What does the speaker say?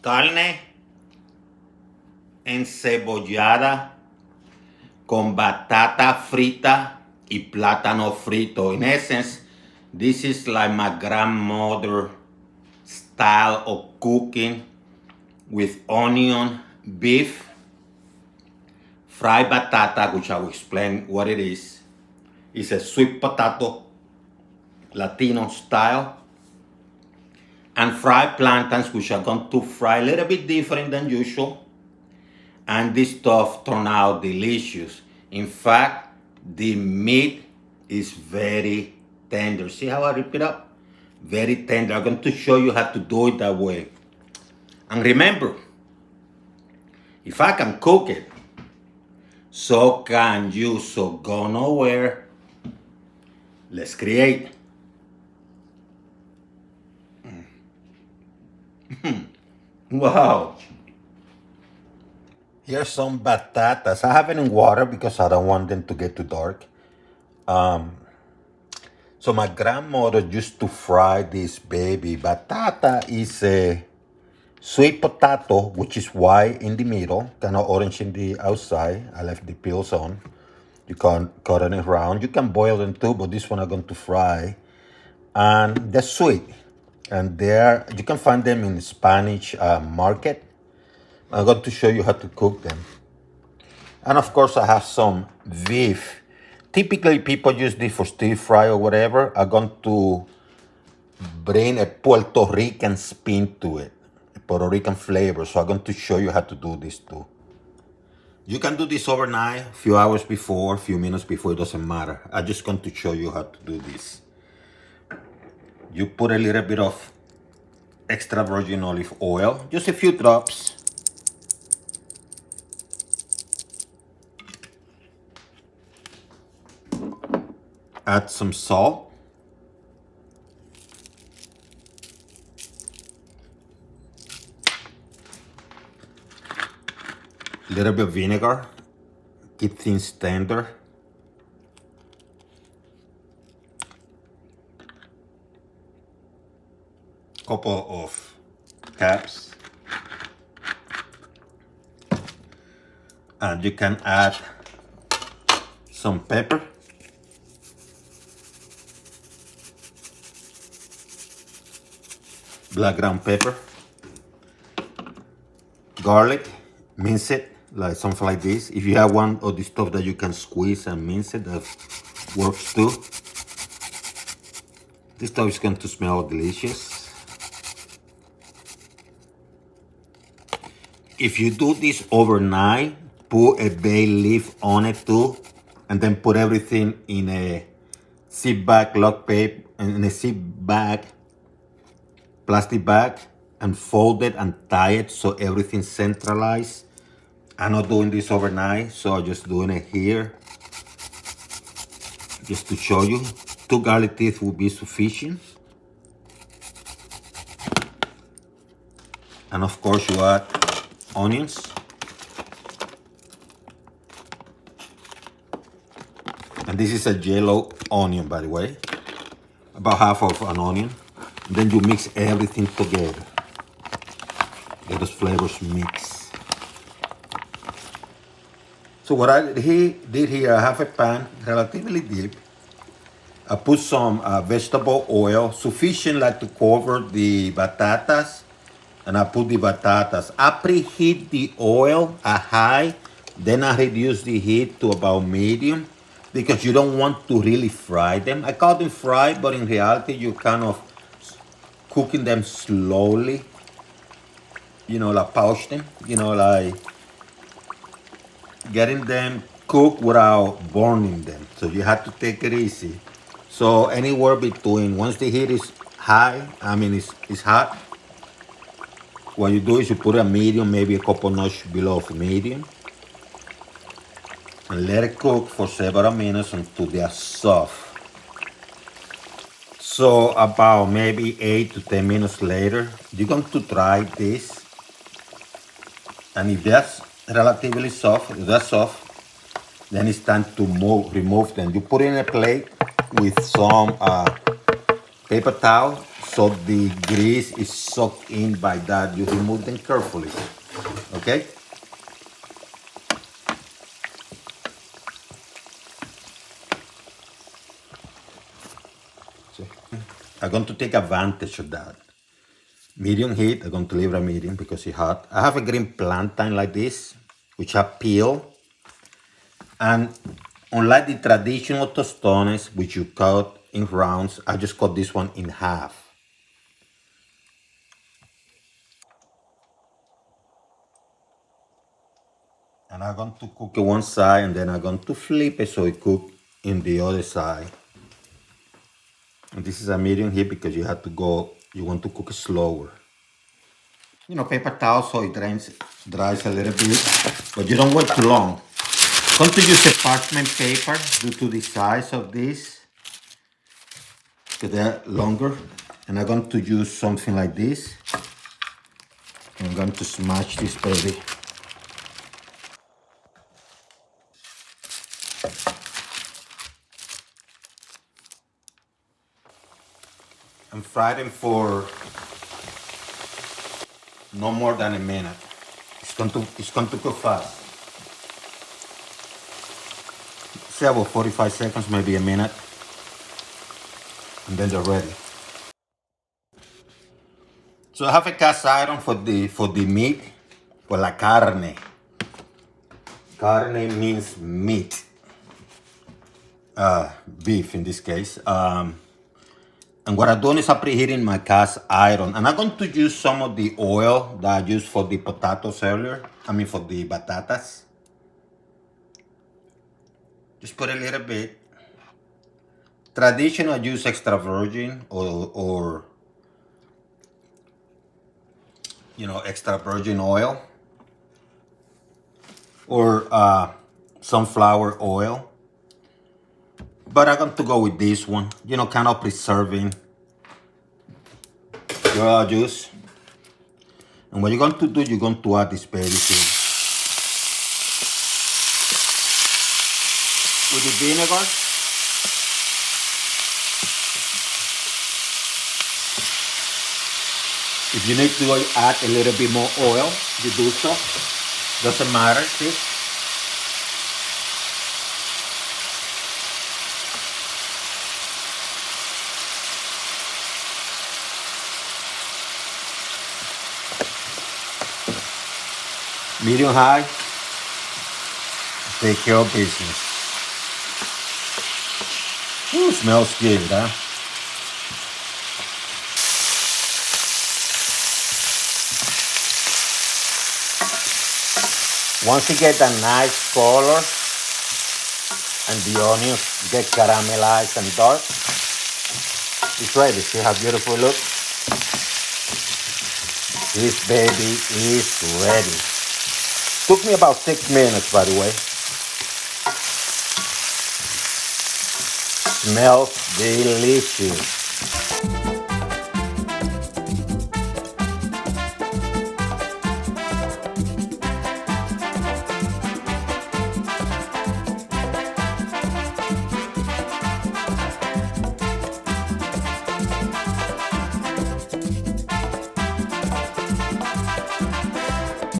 carne encebollada con batata frita y plátano frito. In essence, this is like my grandmother style of cooking with onion, beef, fried batata, which I will explain what it is. It's a sweet potato, Latino style. And fried plantains, which are going to fry a little bit different than usual. And this stuff turned out delicious. In fact, the meat is very tender. See how I rip it up? Very tender. I'm going to show you how to do it that way. And remember, if I can cook it, so can you. So go nowhere. Let's create. Wow. Here's some batatas. I have it in water because I don't want them to get too dark. So my grandmother used to fry this baby. Batata is a sweet potato, which is white in the middle, kind of orange in the outside. I left the peels on. You can cut it around. You can boil them too, but this one I'm going to fry. And they're sweet. And you can find them in the Spanish market. I'm going to show you how to cook them. And of course, I have some beef. Typically, people use this for stir fry or whatever. I'm going to bring a Puerto Rican spin to it, a Puerto Rican flavor. So I'm going to show you how to do this too. You can do this overnight, a few hours before, a few minutes before, it doesn't matter. I'm just going to show you how to do this. You put a little bit of extra virgin olive oil, just a few drops. Add some salt. A little bit of vinegar. Keep things tender. Couple of caps. And you can add some pepper. Black ground pepper, garlic, mince it, like something like this. If you have one of the stuff that you can squeeze and mince it, that works too. This stuff is going to smell delicious. If you do this overnight, put a bay leaf on it too, and then put everything in a zip bag, lock paper, in a zip bag, plastic bag, and fold it and tie it so everything's centralized. I'm not doing this overnight, so I'm just doing it here just to show you. 2 garlic teeth will be sufficient. And of course you add onions. And this is a yellow onion, by the way, about half of an onion. Then you mix everything together. Let those flavors mix. So what I did here, I have a pan relatively deep. I put some vegetable oil, sufficient like to cover the batatas. And I put the batatas. I preheat the oil at high, then I reduce the heat to about medium because you don't want to really fry them. I call them fried, but in reality, you kind of cooking them slowly, like poach them, like getting them cooked without burning them. So you have to take it easy. So anywhere between, once the heat is high, it's hot, what you do is you put a medium, maybe a couple notches below of medium, and let it cook for several minutes until they are soft. So about maybe 8 to 10 minutes later, you're going to try this. And if that's relatively soft, then it's time to remove them. You put it in a plate with some paper towel, so the grease is soaked in by that. You remove them carefully, okay? I'm going to take advantage of that. Medium heat, I'm going to leave it medium because it's hot. I have a green plantain like this, which I peel. And unlike the traditional tostones, which you cut in rounds, I just cut this one in half. And I'm going to cook it one side and then I'm going to flip it so it cooks in the other side. And this is a medium heat because you have to go, you want to cook it slower. You know, paper towel so it dries a little bit, but you don't want too long. I'm going to use a parchment paper due to the size of this, because they're longer. And I'm going to use something like this. I'm going to smash this baby. And fry them for no more than a minute. It's going to cook fast. Say about 45 seconds, maybe a minute. And then they're ready. So I have a cast iron for the meat, for la carne. Carne means meat. Beef in this case. And what I'm doing is I'm preheating my cast iron. And I'm going to use some of the oil that I used for the potatoes earlier. I mean for the batatas. Just put a little bit. Traditional, I use extra virgin or you know, extra virgin oil. Or sunflower oil. But I'm going to go with this one. You know, kind of preserving your juice. And what you're going to do, you're going to add this baby here. With the vinegar. If you need to add a little bit more oil, you do so. Doesn't matter, see? Medium high. Take care of business. Ooh, smells good, huh? Once you get a nice color and the onions get caramelized and dark, it's ready. See how beautiful it looks? This baby is ready. Took me about 6 minutes, by the way. Smells delicious.